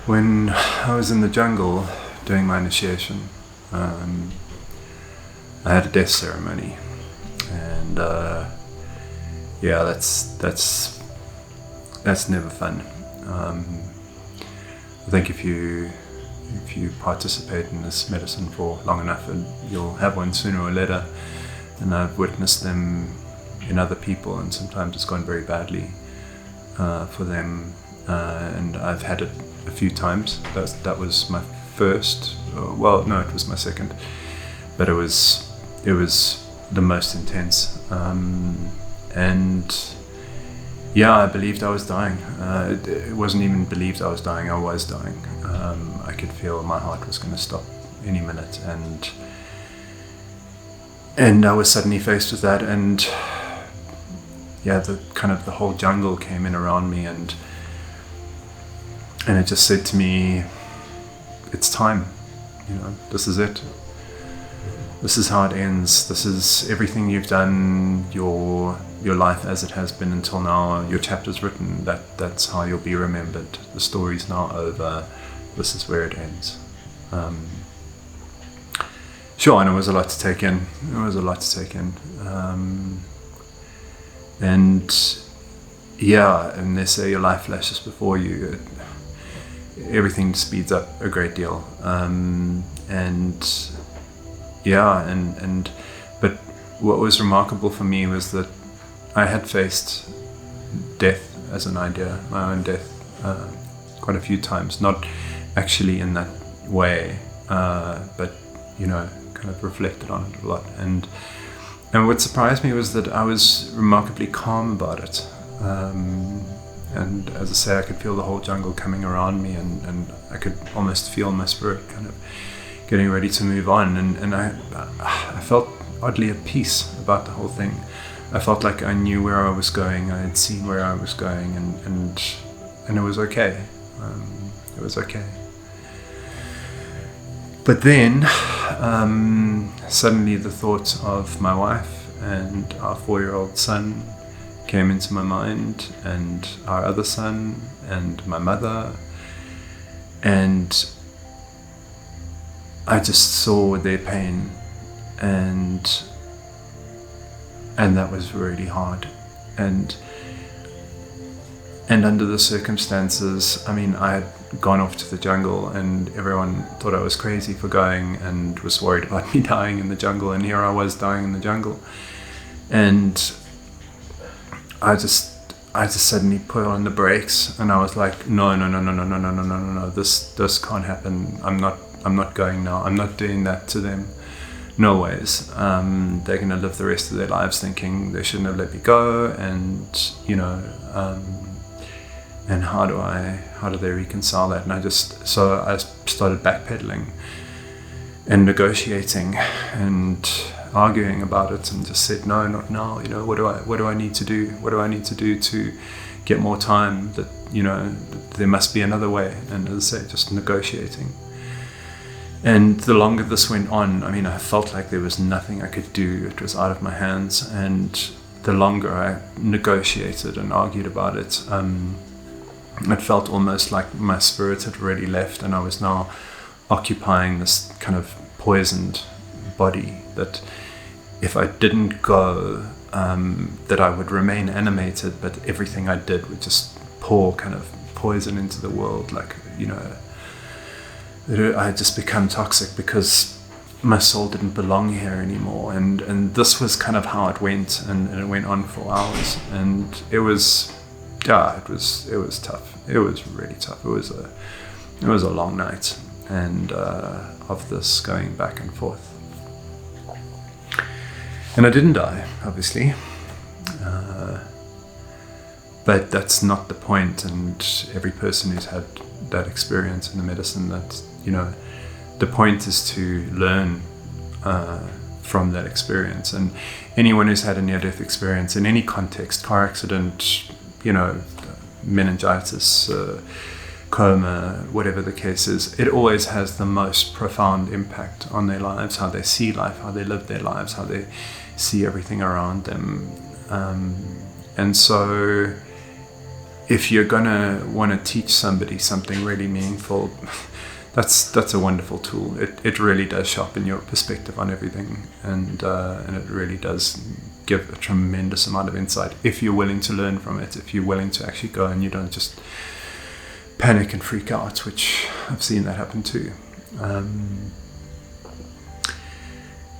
When I was in the jungle doing my initiation, I had a death ceremony, and yeah, that's never fun. I think if you participate in this medicine for long enough, you'll have one sooner or later. And I've witnessed them in other people, and sometimes it's gone very badly for them. And I've had it a few times. That was my first. Well, no, it was my second, but it was the most intense. And yeah, I believed I was dying. It wasn't even believed I was dying. I was dying. I could feel my heart was going to stop any minute, and I was suddenly faced with that. And yeah, the whole jungle came in around me, and it just said to me, "It's time. This is it. This is how it ends. This is everything you've done, your life as it has been until now. Your chapter's written. That's how you'll be remembered. The story's now over. This is where it ends." Sure, and it was a lot to take in. And yeah, and they say your life flashes before you. Everything speeds up a great deal. But what was remarkable for me was that I had faced death as an idea, my own death, quite a few times. Not actually in that way, but kind of reflected on it a lot. And what surprised me was that I was remarkably calm about it. And as I say, I could feel the whole jungle coming around me, and I could almost feel my spirit kind of getting ready to move on. And I felt oddly at peace about the whole thing. I felt like I knew where I was going. I had seen where I was going, and it was okay. It was okay. But then suddenly the thought of my wife and our 4-year-old son came into my mind, and our other son, and my mother, and I just saw their pain, and that was really hard. And under the circumstances, I mean, I had gone off to the jungle, and everyone thought I was crazy for going and was worried about me dying in the jungle, and here I was dying in the jungle. And I just suddenly put on the brakes, and I was like, no, this can't happen. I'm not going now. I'm not doing that to them. No ways. They're going to live the rest of their lives thinking they shouldn't have let me go, and and how do they reconcile that? And so I started backpedaling and negotiating and arguing about it, and just said, no, not now. What do I need to do? What do I need to do to get more time? That there must be another way. And as I say, just negotiating. And the longer this went on, I mean, I felt like there was nothing I could do. It was out of my hands. And the longer I negotiated and argued about it, it felt almost like my spirit had already left, and I was now occupying this kind of poisoned body, that if I didn't go, that I would remain animated, but everything I did would just pour kind of poison into the world, like, I had just become toxic because my soul didn't belong here anymore. And this was kind of how it went, and it went on for hours, and it was tough. It was really tough. It was a long night, and of this going back and forth. And I didn't die, obviously, but that's not the point. And every person who's had that experience in the medicine, that the point is to learn from that experience. And anyone who's had a near-death experience in any context, car accident, meningitis, coma, whatever the case is, it always has the most profound impact on their lives, how they see life, how they live their lives, how they see everything around them. And so if you're gonna want to teach somebody something really meaningful, that's a wonderful tool. It really does sharpen your perspective on everything, and it really does give a tremendous amount of insight if you're willing to learn from it, if you're willing to actually go and you don't just panic and freak out, which I've seen that happen too.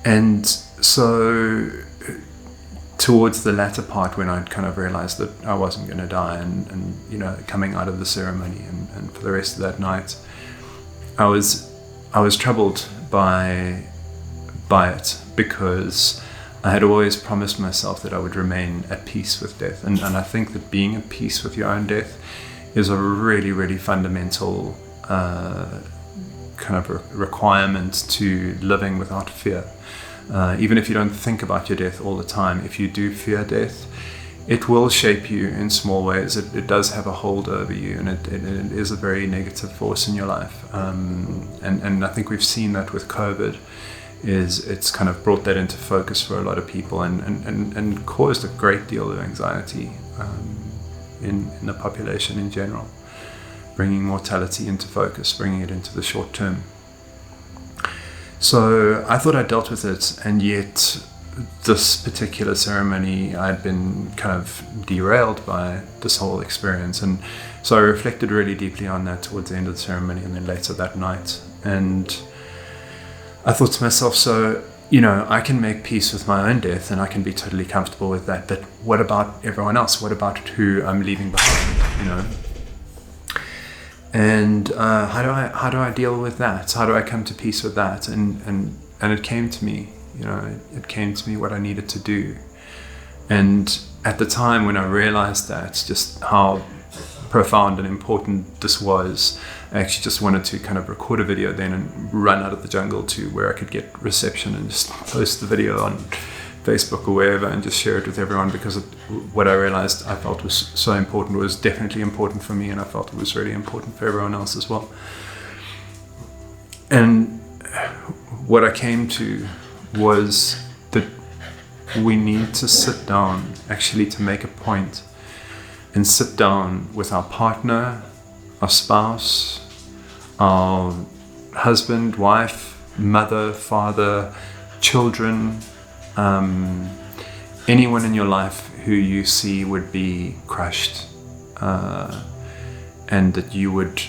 And so towards the latter part, when I'd kind of realized that I wasn't going to die, and you know, coming out of the ceremony and for the rest of that night, I was troubled by it, because I had always promised myself that I would remain at peace with death, and I think that being at peace with your own death is a really, really fundamental kind of requirement to living without fear. Even if you don't think about your death all the time, if you do fear death, it will shape you in small ways. It does have a hold over you, and it is a very negative force in your life. And I think we've seen that with COVID. It's kind of brought that into focus for a lot of people, and caused a great deal of anxiety in the population in general, bringing mortality into focus, bringing it into the short term. So I thought I dealt with it, and yet this particular ceremony, I'd been kind of derailed by this whole experience. And so I reflected really deeply on that towards the end of the ceremony, and then later that night. And I thought to myself, so, you know, I can make peace with my own death, and I can be totally comfortable with that, but what about everyone else? What about who I'm leaving behind, you know? And how do I deal with that? How do I come to peace with that? And it came to me, you know, it came to me what I needed to do. And at the time when I realized that, just how profound and important this was, I actually just wanted to kind of record a video then and run out of the jungle to where I could get reception and just post the video on Facebook or wherever and just share it with everyone, because what I realized I felt was so important, was definitely important for me, and I felt it was really important for everyone else as well. And what I came to was that we need to sit down, actually to make a point, and sit down with our partner, our spouse, our husband, wife, mother, father, children, anyone in your life who you see would be crushed, and that you would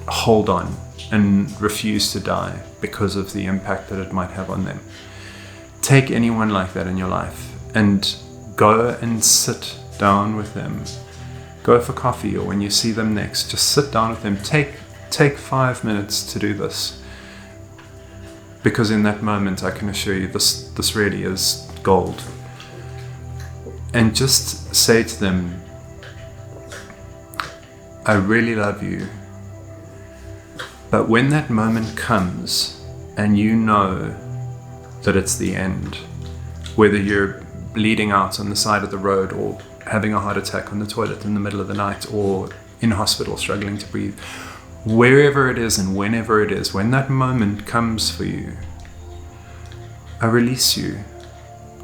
hold on and refuse to die because of the impact that it might have on them. Take anyone like that in your life and go and sit down with them. Go for coffee, or when you see them next, just sit down with them. Take 5 minutes to do this, because in that moment I can assure you this really is gold. And just say to them, I really love you, but when that moment comes and you know that it's the end, whether you're bleeding out on the side of the road, or having a heart attack on the toilet in the middle of the night, or in hospital struggling to breathe, wherever it is and whenever it is, when that moment comes for you, I release you.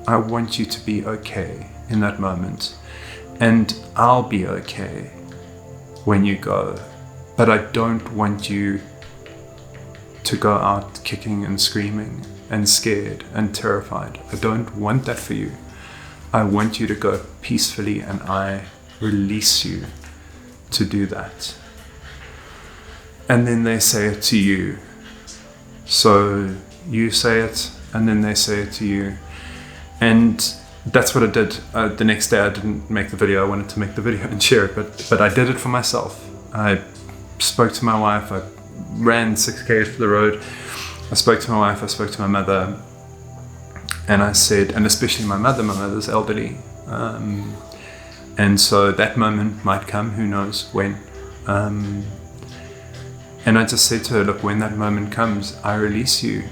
I want you to be okay in that moment, and I'll be okay when you go, but I don't want you to go out kicking and screaming and scared and terrified. I don't want that for you. I want you to go peacefully, and I release you to do that. And then they say it to you. So you say it, and then they say it to you. And that's what I did. The next day I didn't make the video. I wanted to make the video and share it, but I did it for myself. I spoke to my wife. I ran 6K for the road. I spoke to my wife. I spoke to my mother. And I said, and especially my mother's elderly. And so that moment might come, who knows when. And I just said to her, look, when that moment comes, I release you.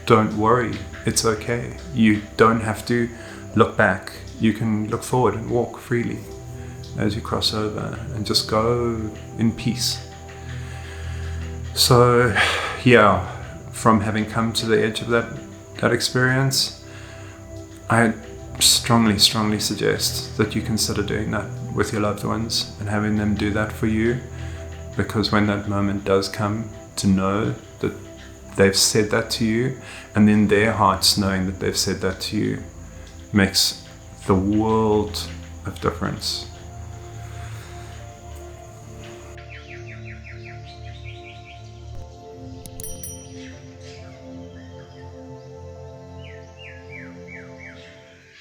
Don't worry, it's okay. You don't have to look back. You can look forward and walk freely as you cross over, and just go in peace. So, yeah, from having come to the edge of that experience, I strongly suggest that you consider doing that with your loved ones and having them do that for you, because when that moment does come, to know that they've said that to you, and then their hearts knowing that they've said that to you, makes the world of difference.